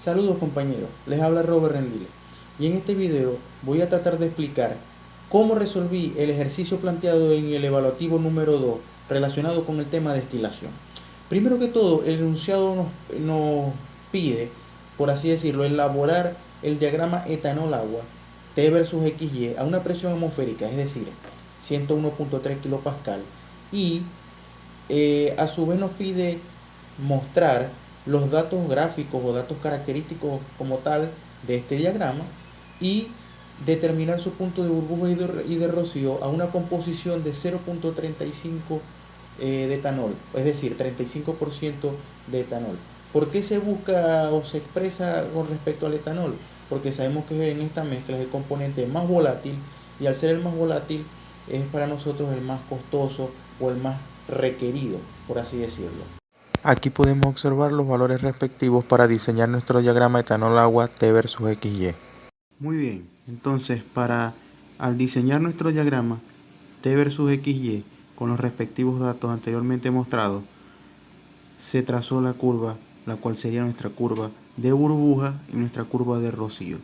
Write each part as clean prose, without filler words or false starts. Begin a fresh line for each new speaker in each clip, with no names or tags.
Saludos compañeros, les habla Robert Rendile y en este video voy a tratar de explicar cómo resolví el ejercicio planteado en el evaluativo número 2 relacionado con el tema de destilación. Primero que todo, el enunciado nos pide, por así decirlo, elaborar el diagrama etanol-agua T versus XY a una presión atmosférica, es decir, 101.3 kPa, y a su vez nos pide mostrar los datos gráficos o datos característicos como tal de este diagrama y determinar su punto de burbuja y de rocío a una composición de 0.35 de etanol, es decir, 35% de etanol. ¿Por qué se busca o se expresa con respecto al etanol? Porque sabemos que en esta mezcla es el componente más volátil y al ser el más volátil es para nosotros el más costoso o el más requerido, por así decirlo. Aquí podemos observar los valores respectivos para diseñar nuestro diagrama etanol-agua T versus XY. Muy bien, entonces al diseñar nuestro diagrama T versus XY con los respectivos datos anteriormente mostrados, se trazó la curva, la cual sería nuestra curva de burbuja y nuestra curva de rocío,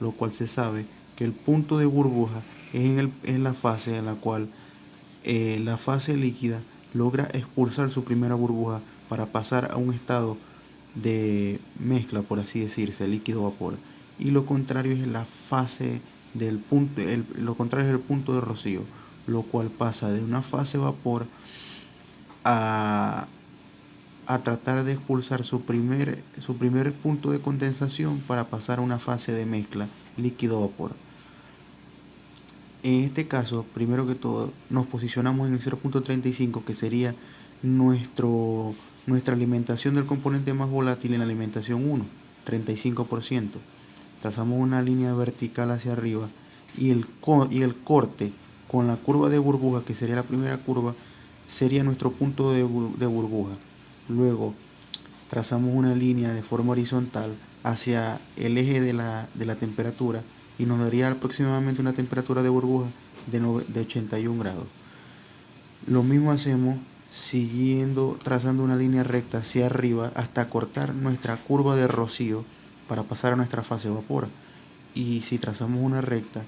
lo cual se sabe que el punto de burbuja es en la fase en la cual la fase líquida logra expulsar su primera burbuja para pasar a un estado de mezcla, por así decirse, líquido-vapor. Y lo contrario es la fase del punto, lo contrario es el punto de rocío, lo cual pasa de una fase vapor a tratar de expulsar su primer punto de condensación para pasar a una fase de mezcla líquido-vapor. En este caso, primero que todo, nos posicionamos en el 0.35, que sería nuestra alimentación del componente más volátil en la alimentación 1, 35%. Trazamos una línea vertical hacia arriba y el corte con la curva de burbuja, que sería la primera curva, sería nuestro punto de burbuja. Luego trazamos una línea de forma horizontal hacia el eje de la temperatura y nos daría aproximadamente una temperatura de burbuja de 81 grados. Lo mismo hacemos trazando una línea recta hacia arriba hasta cortar nuestra curva de rocío para pasar a nuestra fase vapor. Y si trazamos una recta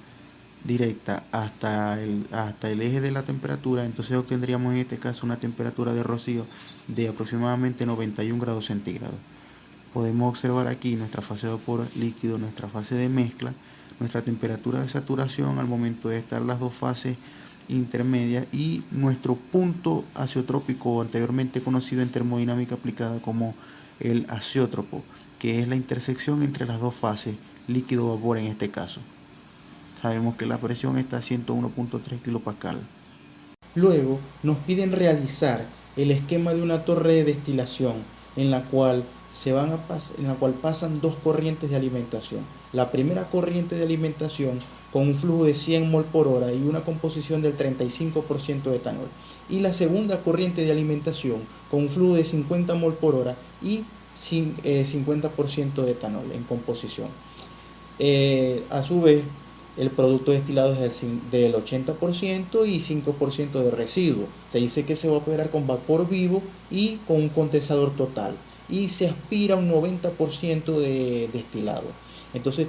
directa hasta el eje de la temperatura, entonces obtendríamos en este caso una temperatura de rocío de aproximadamente 91 grados centígrados. Podemos observar aquí nuestra fase de vapor líquido, nuestra fase de mezcla, nuestra temperatura de saturación al momento de estar las dos fases intermedias y nuestro punto azeotrópico, anteriormente conocido en termodinámica aplicada como el azeótropo, que es la intersección entre las dos fases, líquido-vapor en este caso. Sabemos que la presión está a 101.3 kPa. Luego nos piden realizar el esquema de una torre de destilación en la cual pasan dos corrientes de alimentación. La primera corriente de alimentación con un flujo de 100 mol por hora y una composición del 35% de etanol. Y la segunda corriente de alimentación con un flujo de 50 mol por hora y 50% de etanol en composición. A su vez, el producto destilado es del 80% y 5% de residuo. Se dice que se va a operar con vapor vivo y con un condensador total. Y se aspira a un 90% de destilado. Entonces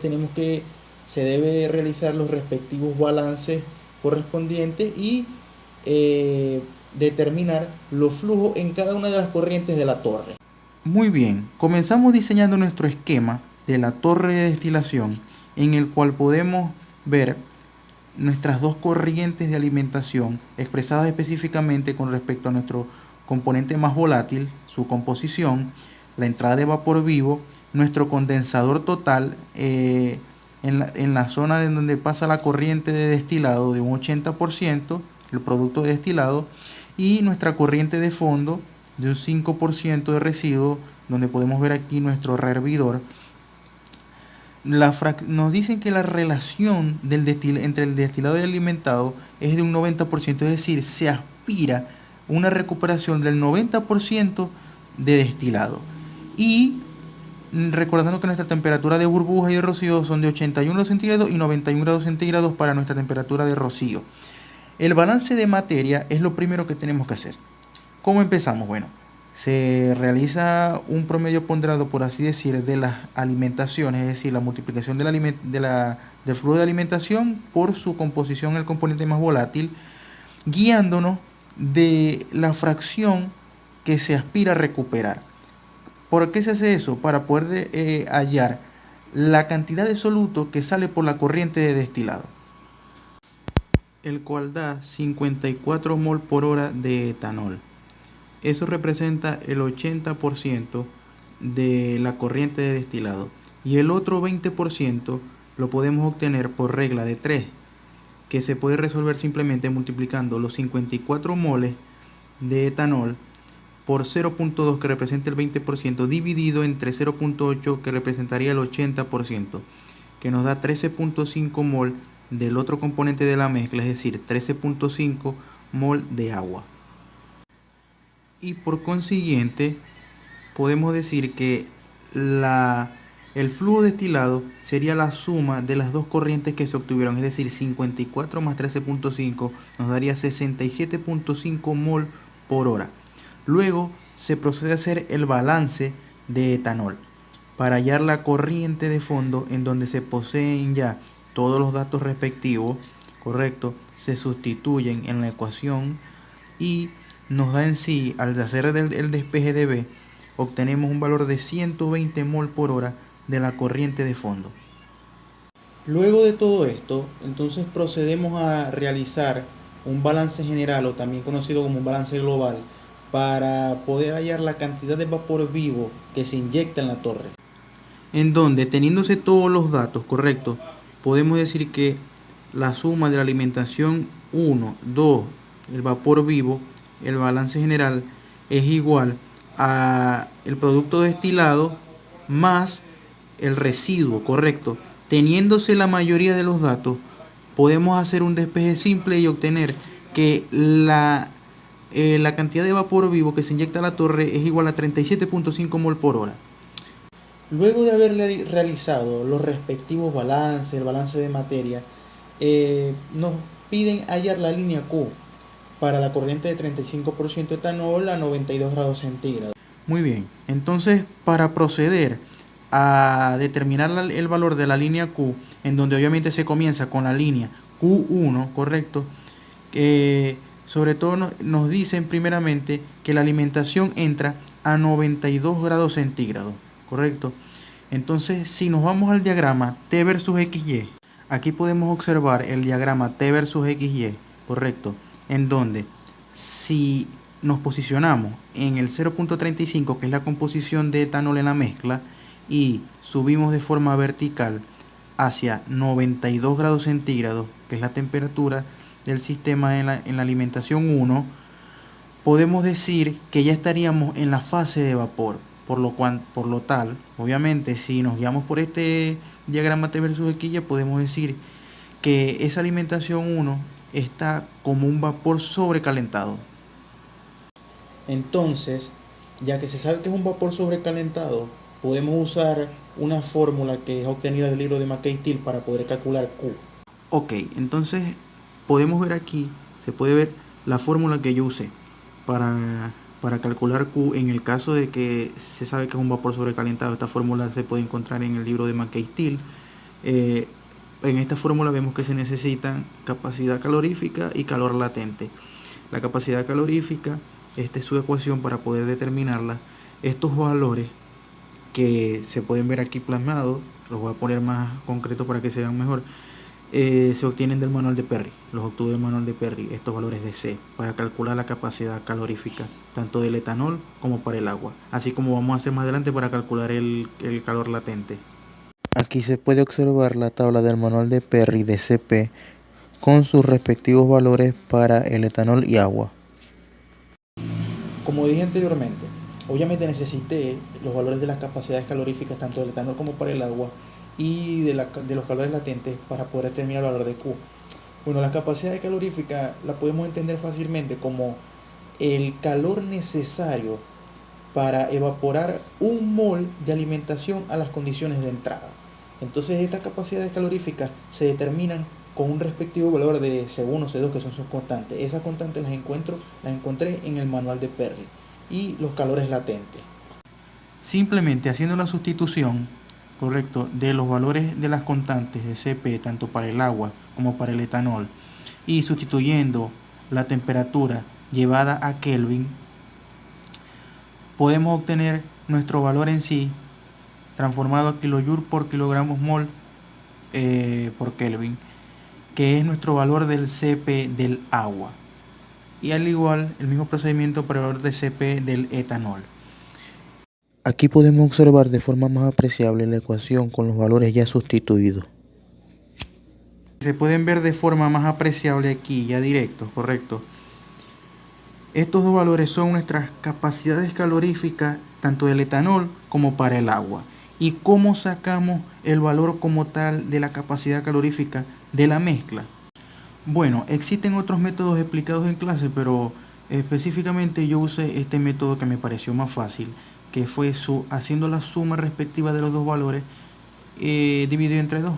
se debe realizar los respectivos balances correspondientes y determinar los flujos en cada una de las corrientes de la torre. Muy bien, comenzamos diseñando nuestro esquema de la torre de destilación, en el cual podemos ver nuestras dos corrientes de alimentación expresadas específicamente con respecto a nuestro componente más volátil, su composición, la entrada de vapor vivo, nuestro condensador total en la zona en donde pasa la corriente de destilado de un 80%, el producto destilado, y nuestra corriente de fondo de un 5% de residuo, donde podemos ver aquí nuestro rehervidor. Nos dicen que la relación entre el destilado y el alimentado es de un 90%, es decir, se aspira una recuperación del 90% de destilado. Y recordando que nuestra temperatura de burbuja y de rocío son de 81 grados centígrados y 91 grados centígrados para nuestra temperatura de rocío. El balance de materia es lo primero que tenemos que hacer. ¿Cómo empezamos? Bueno, se realiza un promedio ponderado, por así decir, de las alimentaciones, es decir, la multiplicación del flujo de alimentación por su composición, el componente más volátil, guiándonos de la fracción que se aspira a recuperar. ¿Por qué se hace eso? Para poder hallar la cantidad de soluto que sale por la corriente de destilado, el cual da 54 mol por hora de etanol. Eso representa el 80% de la corriente de destilado. Y el otro 20% lo podemos obtener por regla de 3, que se puede resolver simplemente multiplicando los 54 moles de etanol por 0.2, que representa el 20%, dividido entre 0.8, que representaría el 80%, que nos da 13.5 mol del otro componente de la mezcla, es decir, 13.5 mol de agua. Y por consiguiente podemos decir que el flujo destilado sería la suma de las dos corrientes que se obtuvieron, es decir, 54 más 13.5 nos daría 67.5 mol por hora. Luego se procede a hacer el balance de etanol para hallar la corriente de fondo, en donde se poseen ya todos los datos respectivos, correcto, se sustituyen en la ecuación y nos da en sí, al hacer el despeje de B, obtenemos un valor de 120 mol por hora de la corriente de fondo. Luego de todo esto, entonces procedemos a realizar un balance general, o también conocido como un balance global, para poder hallar la cantidad de vapor vivo que se inyecta en la torre. En donde, teniéndose todos los datos correctos, podemos decir que la suma de la alimentación 1, 2, el vapor vivo, el balance general, es igual a el producto destilado más el residuo, correcto. Teniéndose la mayoría de los datos, podemos hacer un despeje simple y obtener que la cantidad de vapor vivo que se inyecta a la torre es igual a 37.5 mol por hora. Luego de haber realizado los respectivos balances, el balance de materia, nos piden hallar la línea Q para la corriente de 35% etanol a 92 grados centígrados. Muy bien, entonces para proceder a determinar el valor de la línea Q, en donde obviamente se comienza con la línea Q1, correcto, sobre todo nos dicen primeramente que la alimentación entra a 92 grados centígrados, correcto. Entonces, si nos vamos al diagrama T versus XY, aquí podemos observar el diagrama T versus XY, correcto, en donde si nos posicionamos en el 0.35, que es la composición de etanol en la mezcla, y subimos de forma vertical hacia 92 grados centígrados, que es la temperatura del sistema en la alimentación 1, podemos decir que ya estaríamos en la fase de vapor. Por lo tal, obviamente, si nos guiamos por este diagrama T versus XY, podemos decir que esa alimentación 1 está como un vapor sobrecalentado. Entonces, ya que se sabe que es un vapor sobrecalentado, podemos usar una fórmula que es obtenida del libro de McKay-Thiele para poder calcular Q. Ok, entonces podemos ver aquí, se puede ver la fórmula que yo usé para calcular Q en el caso de que se sabe que es un vapor sobrecalentado. Esta fórmula se puede encontrar en el libro de McKay-Thiele. En esta fórmula vemos que se necesitan capacidad calorífica y calor latente. La capacidad calorífica, esta es su ecuación para poder determinarla. Estos valores que se pueden ver aquí plasmados, los voy a poner más concretos para que se vean mejor, se obtienen del manual de Perry. Los obtuve del manual de Perry, estos valores de C, para calcular la capacidad calorífica, tanto del etanol como para el agua, así como vamos a hacer más adelante para calcular el calor latente. Aquí se puede observar la tabla del manual de Perry de CP con sus respectivos valores para el etanol y agua. Como dije anteriormente, obviamente necesité los valores de las capacidades caloríficas tanto del etanol como para el agua y de los calores latentes para poder determinar el valor de Q. Bueno, la capacidad calorífica la podemos entender fácilmente como el calor necesario para evaporar un mol de alimentación a las condiciones de entrada. Entonces estas capacidades caloríficas se determinan con un respectivo valor de C1, C2, que son sus constantes. Esas constantes las encontré en el manual de Perry. y los calores latentes. Simplemente haciendo la sustitución, correcto, de los valores de las constantes de Cp tanto para el agua como para el etanol y sustituyendo la temperatura llevada a Kelvin, podemos obtener nuestro valor en sí transformado a kilojoule por kilogramos mol por Kelvin, que es nuestro valor del Cp del agua, y al igual el mismo procedimiento para el valor de Cp del etanol. Aquí podemos observar de forma más apreciable la ecuación con los valores ya sustituidos. Se pueden ver de forma más apreciable aquí, ya directos, correcto. Estos dos valores son nuestras capacidades caloríficas, tanto del etanol como para el agua. ¿Y cómo sacamos el valor como tal de la capacidad calorífica de la mezcla? Bueno, existen otros métodos explicados en clase, pero específicamente yo usé este método que me pareció más fácil, que fue haciendo la suma respectiva de los dos valores dividido entre 2.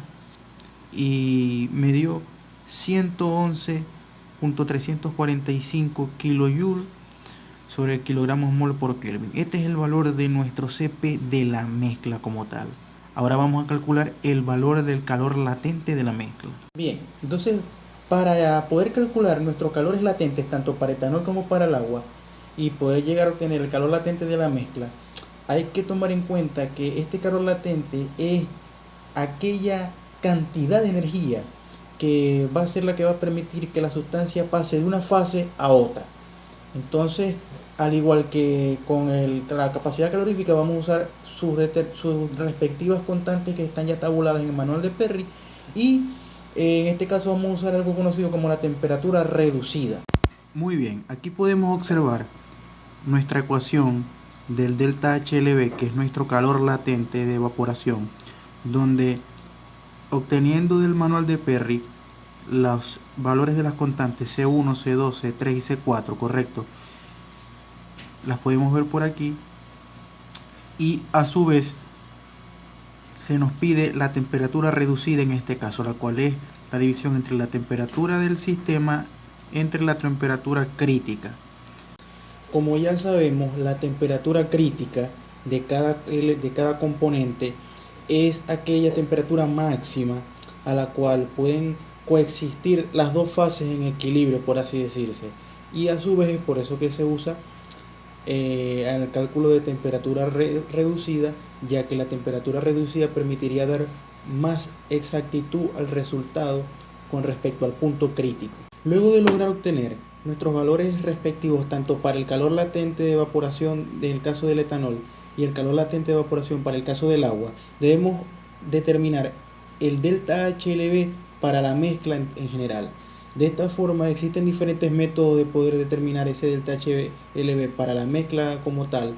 Y me dio 111.345 kilojoule sobre kilogramos mol por Kelvin. Este es el valor de nuestro Cp de la mezcla como tal. Ahora vamos a calcular el valor del calor latente de la mezcla. Bien, entonces para poder calcular nuestros calores latentes tanto para etanol como para el agua y poder llegar a obtener el calor latente de la mezcla, hay que tomar en cuenta que este calor latente es aquella cantidad de energía que va a ser la que va a permitir que la sustancia pase de una fase a otra. Entonces, al igual que con la capacidad calorífica, vamos a usar sus respectivas constantes que están ya tabuladas en el manual de Perry, y en este caso vamos a usar algo conocido como la temperatura reducida. Muy bien, aquí podemos observar nuestra ecuación del delta HLB, que es nuestro calor latente de evaporación, donde obteniendo del manual de Perry los valores de las constantes C1, C2, C3 y C4, correcto, las podemos ver por aquí, y a su vez se nos pide la temperatura reducida en este caso, la cual es la división entre la temperatura del sistema entre la temperatura crítica. Como ya sabemos, la temperatura crítica de cada componente es aquella temperatura máxima a la cual pueden coexistir las dos fases en equilibrio, por así decirse, y a su vez es por eso que se usa en el cálculo de temperatura reducida, ya que la temperatura reducida permitiría dar más exactitud al resultado con respecto al punto crítico. Luego de lograr obtener nuestros valores respectivos tanto para el calor latente de evaporación del caso del etanol y el calor latente de evaporación para el caso del agua, debemos determinar el delta HLB para la mezcla en general. De esta forma existen diferentes métodos de poder determinar ese delta HLB para la mezcla como tal,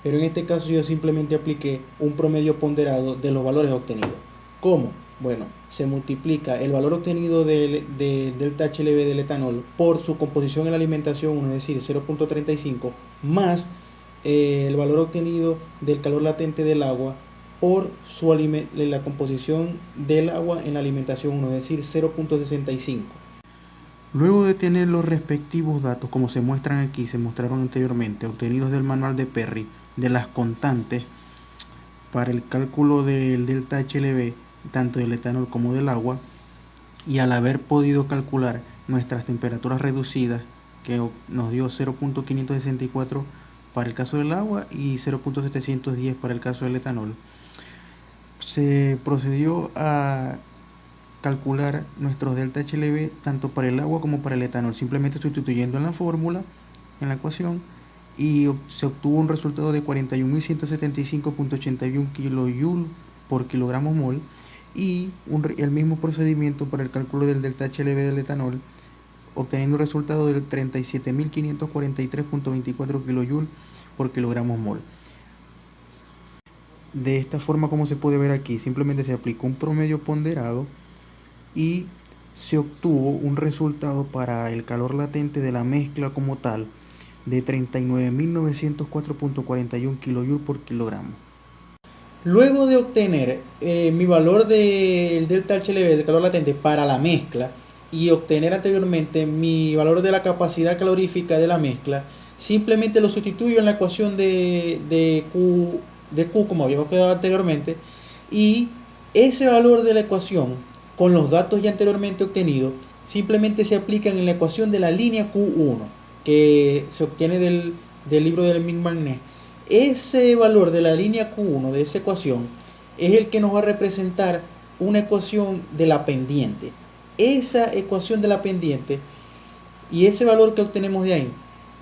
pero en este caso yo simplemente apliqué un promedio ponderado de los valores obtenidos. ¿Cómo? Bueno, se multiplica el valor obtenido del delta HLB del etanol por su composición en la alimentación 1, es decir, 0.35, más el valor obtenido del calor latente del agua por la composición del agua en la alimentación 1, es decir, 0.65. Luego de tener los respectivos datos, como se muestran aquí, se mostraron anteriormente, obtenidos del manual de Perry, de las constantes para el cálculo del delta HLB, tanto del etanol como del agua, y al haber podido calcular nuestras temperaturas reducidas, que nos dio 0.564 para el caso del agua y 0.710 para el caso del etanol, se procedió a calcular nuestros delta HLB tanto para el agua como para el etanol, simplemente sustituyendo en la fórmula, en la ecuación, y se obtuvo un resultado de 41.175.81 kJ por kilogramo mol, y el mismo procedimiento para el cálculo del delta HLB del etanol, obteniendo un resultado del 37.543.24 kJ por kilogramo mol. De esta forma, como se puede ver aquí, simplemente se aplicó un promedio ponderado y se obtuvo un resultado para el calor latente de la mezcla como tal de 39.904.41 kJ por kilogramo. Luego de obtener mi valor del delta HLB del calor latente para la mezcla y obtener anteriormente mi valor de la capacidad calorífica de la mezcla, simplemente lo sustituyo en la ecuación de Q como habíamos quedado anteriormente, y ese valor de la ecuación con los datos ya anteriormente obtenidos simplemente se aplican en la ecuación de la línea Q1 que se obtiene del libro de Lemieux-Magnet. Ese valor de la línea Q1 de esa ecuación es el que nos va a representar una ecuación de la pendiente. Esa ecuación de la pendiente y ese valor que obtenemos de ahí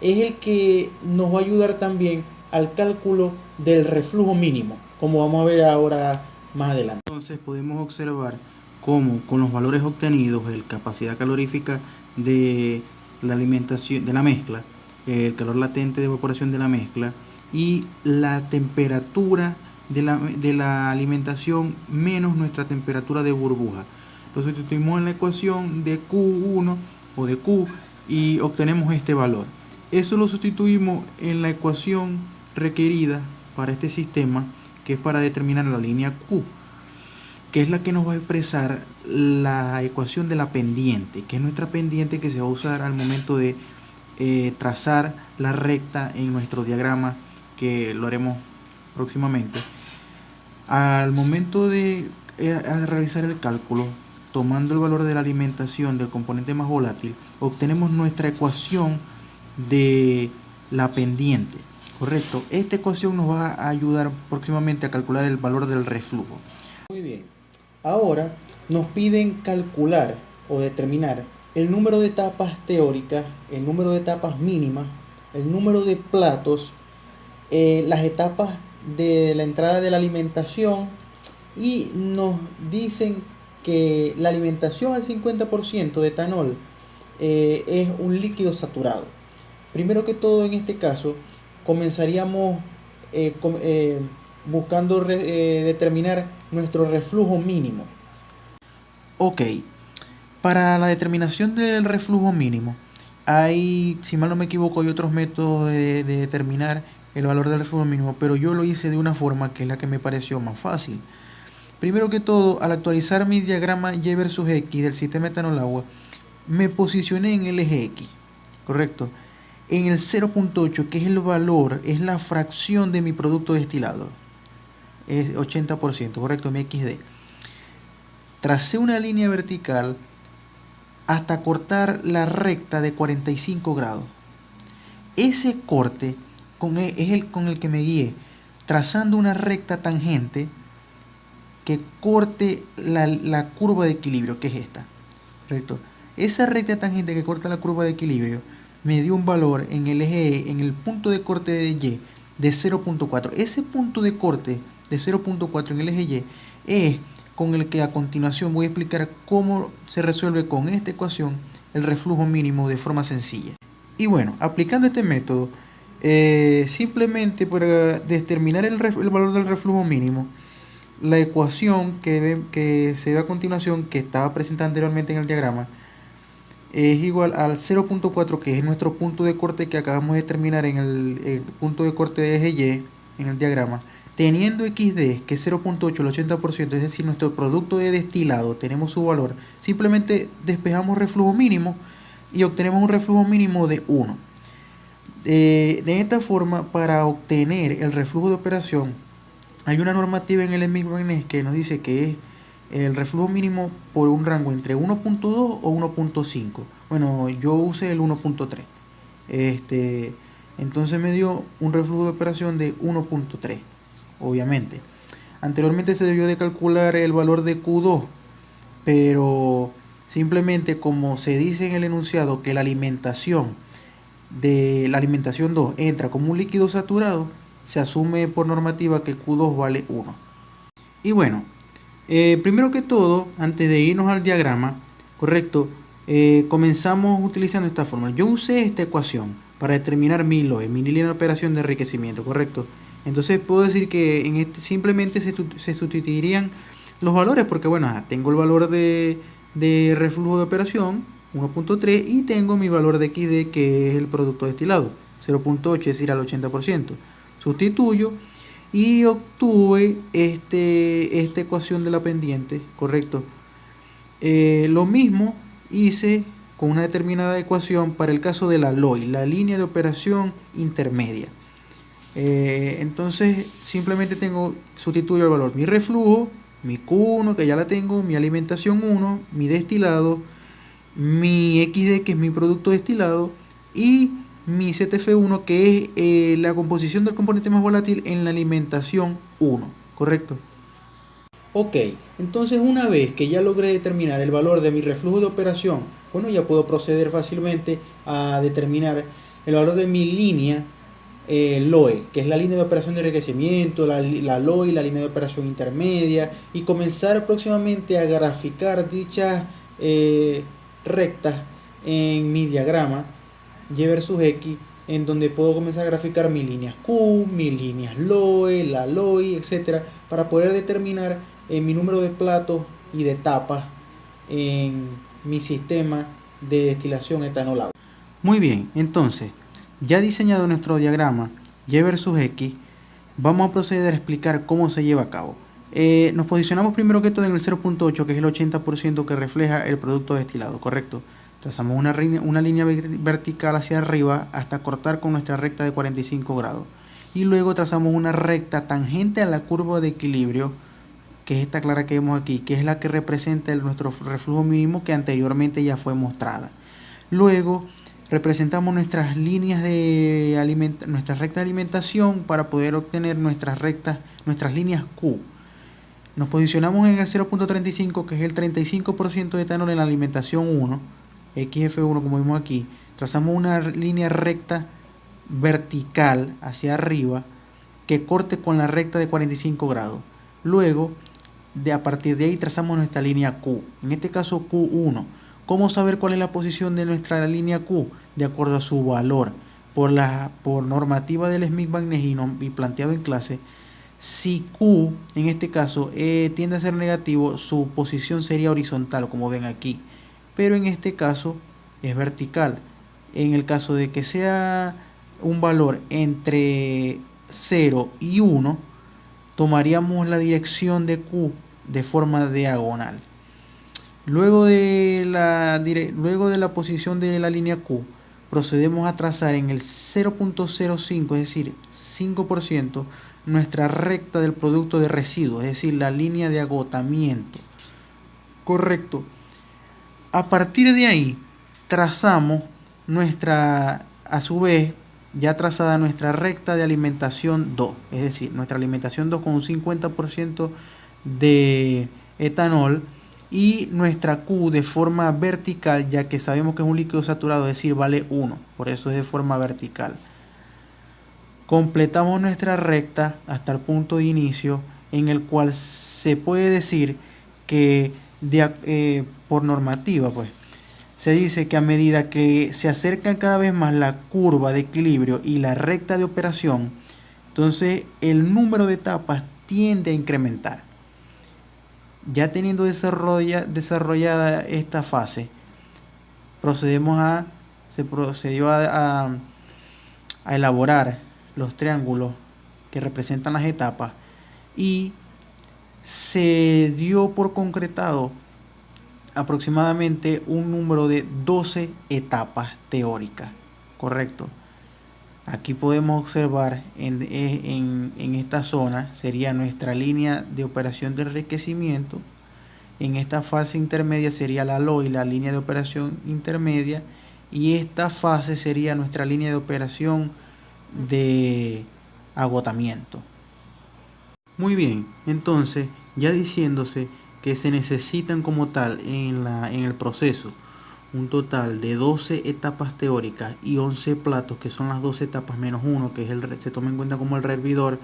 es el que nos va a ayudar también al cálculo del reflujo mínimo, como vamos a ver ahora más adelante. Entonces podemos observar cómo con los valores obtenidos, la capacidad calorífica de la alimentación de la mezcla, el calor latente de evaporación de la mezcla y la temperatura de la alimentación menos nuestra temperatura de burbuja, lo sustituimos en la ecuación de Q1 o de Q y obtenemos este valor. Eso lo sustituimos en la ecuación requerida para este sistema, que es para determinar la línea Q, que es la que nos va a expresar la ecuación de la pendiente, que es nuestra pendiente que se va a usar al momento de trazar la recta en nuestro diagrama, que lo haremos próximamente. Al momento de realizar el cálculo, tomando el valor de la alimentación del componente más volátil, obtenemos nuestra ecuación de la pendiente, ¿correcto? Esta ecuación nos va a ayudar próximamente a calcular el valor del reflujo. Muy bien. Ahora nos piden calcular o determinar el número de etapas teóricas, el número de etapas mínimas, el número de platos, las etapas de la entrada de la alimentación, y nos dicen que la alimentación al 50% de etanol es un líquido saturado. Primero que todo, en este caso comenzaríamos buscando determinar nuestro reflujo mínimo. Ok, para la determinación del reflujo mínimo hay, si mal no me equivoco, hay otros métodos de determinar el valor del reflujo mínimo, pero yo lo hice de una forma que es la que me pareció más fácil. Primero que todo, al actualizar mi diagrama Y versus X del sistema etanol-agua, me posicioné en el eje X, ¿correcto? En el 0.8, que es el valor, es la fracción de mi producto destilado. Es 80%, ¿correcto? Mi XD. Tracé una línea vertical hasta cortar la recta de 45 grados. Ese corte es el con el que me guié, trazando una recta tangente que corte la curva de equilibrio, que es esta, ¿correcto? Esa recta tangente que corta la curva de equilibrio me dio un valor en el eje E, en el punto de corte de Y, de 0.4. Ese punto de corte de 0.4 en el eje Y es con el que a continuación voy a explicar cómo se resuelve con esta ecuación el reflujo mínimo de forma sencilla. Y bueno, aplicando este método, simplemente para determinar el valor del reflujo mínimo, la ecuación que se ve a continuación, que estaba presentada anteriormente en el diagrama, es igual al 0.4, que es nuestro punto de corte que acabamos de determinar en el punto de corte de eje Y en el diagrama, teniendo XD, que es 0.8, el 80%, es decir, nuestro producto de destilado, tenemos su valor, simplemente despejamos reflujo mínimo y obtenemos un reflujo mínimo de 1. De esta forma, para obtener el reflujo de operación, hay una normativa en el Lemieux-Magnet que nos dice que es el reflujo mínimo por un rango entre 1.2 o 1.5. Bueno, yo usé el 1.3. Entonces me dio un reflujo de operación de 1.3, obviamente. Anteriormente se debió de calcular el valor de Q2, pero simplemente como se dice en el enunciado que la alimentación 2 entra como un líquido saturado, se asume por normativa que Q2 vale 1. Y bueno, primero que todo, antes de irnos al diagrama, correcto, comenzamos utilizando esta fórmula. Yo usé esta ecuación para determinar mi LOE, mi línea de operación de enriquecimiento, correcto. Entonces puedo decir que simplemente se sustituirían los valores, porque bueno, tengo el valor de reflujo de operación 1.3 y tengo mi valor de XD, que es el producto destilado 0.8, es decir, al 80%. Sustituyo y obtuve esta ecuación de la pendiente, correcto. Lo mismo hice con una determinada ecuación para el caso de la LOI, la línea de operación intermedia. Entonces simplemente sustituyo el valor mi reflujo, mi Q1 que ya la tengo, mi alimentación 1, mi destilado, mi XD que es mi producto destilado y mi CTF1 que es la composición del componente más volátil en la alimentación 1, ¿correcto? Ok, entonces una vez que ya logré determinar el valor de mi reflujo de operación, bueno, ya puedo proceder fácilmente a determinar el valor de mi línea LOE, que es la línea de operación de enriquecimiento, la LOI, la línea de operación intermedia, y comenzar próximamente a graficar dichas rectas en mi diagrama Y versus X, en donde puedo comenzar a graficar mis líneas Q, mis líneas LOE, la LOI, etcétera, para poder determinar mi número de platos y de tapas en mi sistema de destilación etanol-agua. Muy bien, entonces, ya diseñado nuestro diagrama Y versus X, vamos a proceder a explicar cómo se lleva a cabo. Nos posicionamos primero que todo en el 0.8, que es el 80% que refleja el producto destilado, ¿correcto? Trazamos una línea vertical hacia arriba hasta cortar con nuestra recta de 45 grados. Y luego trazamos una recta tangente a la curva de equilibrio, que es esta clara que vemos aquí, que es la que representa nuestro reflujo mínimo que anteriormente ya fue mostrada. Luego representamos nuestras líneas nuestras rectas de alimentación para poder obtener nuestras líneas Q. Nos posicionamos en el 0.35, que es el 35% de etanol en la alimentación 1, XF1 como vemos aquí. Trazamos una línea recta vertical hacia arriba que corte con la recta de 45 grados. Luego, a partir de ahí trazamos nuestra línea Q, en este caso Q1. ¿Cómo saber cuál es la posición de nuestra línea Q? De acuerdo a su valor. Por normativa del Smith-Magnes y planteado en clase, si Q, en este caso, tiende a ser negativo, su posición sería horizontal, como ven aquí. Pero en este caso es vertical. En el caso de que sea un valor entre 0 y 1, tomaríamos la dirección de Q de forma diagonal. Luego de la posición de la línea Q, procedemos a trazar en el 0.05, es decir, 5%, nuestra recta del producto de residuos, es decir, la línea de agotamiento. Correcto. A partir de ahí, trazamos a su vez, ya trazada nuestra recta de alimentación 2, es decir, nuestra alimentación 2 con un 50% de etanol y nuestra Q de forma vertical, ya que sabemos que es un líquido saturado, es decir, vale 1, por eso es de forma vertical. Completamos nuestra recta hasta el punto de inicio, en el cual se puede decir que por normativa, pues, se dice que a medida que se acercan cada vez más la curva de equilibrio y la recta de operación, entonces el número de etapas tiende a incrementar. Ya teniendo desarrollada esta fase, se procedió a elaborar los triángulos que representan las etapas y se dio por concretado aproximadamente un número de 12 etapas teóricas, correcto. Aquí podemos observar en esta zona sería nuestra línea de operación de enriquecimiento. En esta fase intermedia sería la LOI, la línea de operación intermedia, y esta fase sería nuestra línea de operación de agotamiento. Muy bien, entonces ya diciéndose que se necesitan como tal en el proceso un total de 12 etapas teóricas y 11 platos, que son las 12 etapas menos 1, que se toma en cuenta como el hervidor.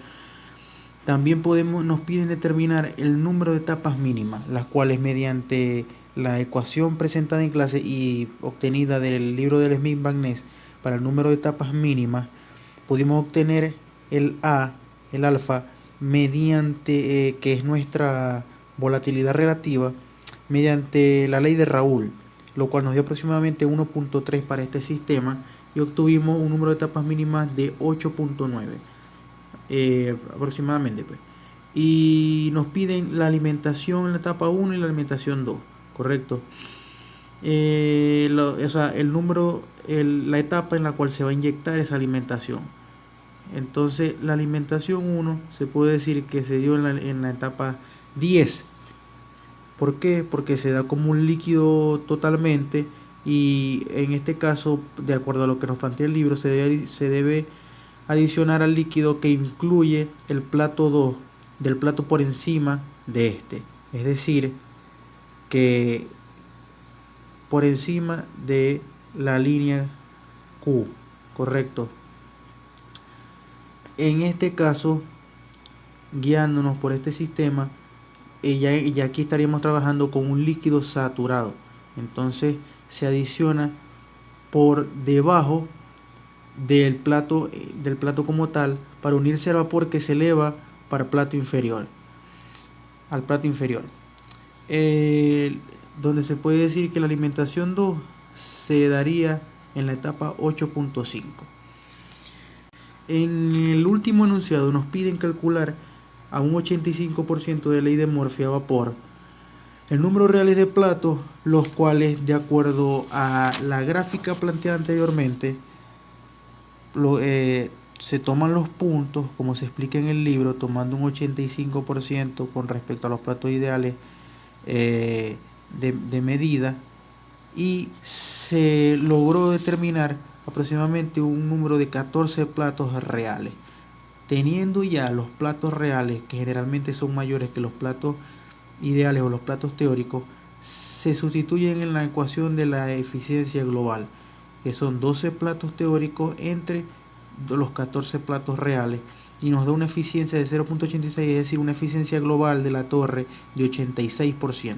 También nos piden determinar el número de etapas mínimas, las cuales mediante la ecuación presentada en clase y obtenida del libro del Smith-Magnes para el número de etapas mínimas, pudimos obtener el alfa, mediante que es nuestra volatilidad relativa, mediante la ley de Raoult, lo cual nos dio aproximadamente 1.3 para este sistema y obtuvimos un número de etapas mínimas de 8.9 aproximadamente, pues. Y nos piden la alimentación en la etapa 1 y la alimentación 2, correcto. o sea, la etapa en la cual se va a inyectar esa alimentación. Entonces, la alimentación 1 se puede decir que se dio en la etapa 10. ¿Por qué? Porque se da como un líquido totalmente, y en este caso, de acuerdo a lo que nos plantea el libro, se debe adicionar al líquido que incluye el plato 2 del plato por encima de este. Es decir, que por encima de la línea Q, correcto. En este caso, guiándonos por este sistema, ya aquí estaríamos trabajando con un líquido saturado. Entonces se adiciona por debajo del plato como tal, para unirse al vapor que se eleva para el plato inferior, al plato inferior. Donde se puede decir que la alimentación 2 se daría en la etapa 8.5. En el último enunciado nos piden calcular a un 85% de ley de Murphy a vapor el número reales de platos, los cuales, de acuerdo a la gráfica planteada anteriormente, se toman los puntos, como se explica en el libro, tomando un 85% con respecto a los platos ideales de medida, y se logró determinar aproximadamente un número de 14 platos reales. Teniendo ya los platos reales, que generalmente son mayores que los platos ideales o los platos teóricos, se sustituyen en la ecuación de la eficiencia global, que son 12 platos teóricos entre los 14 platos reales, y nos da una eficiencia de 0.86, es decir, una eficiencia global de la torre de 86%.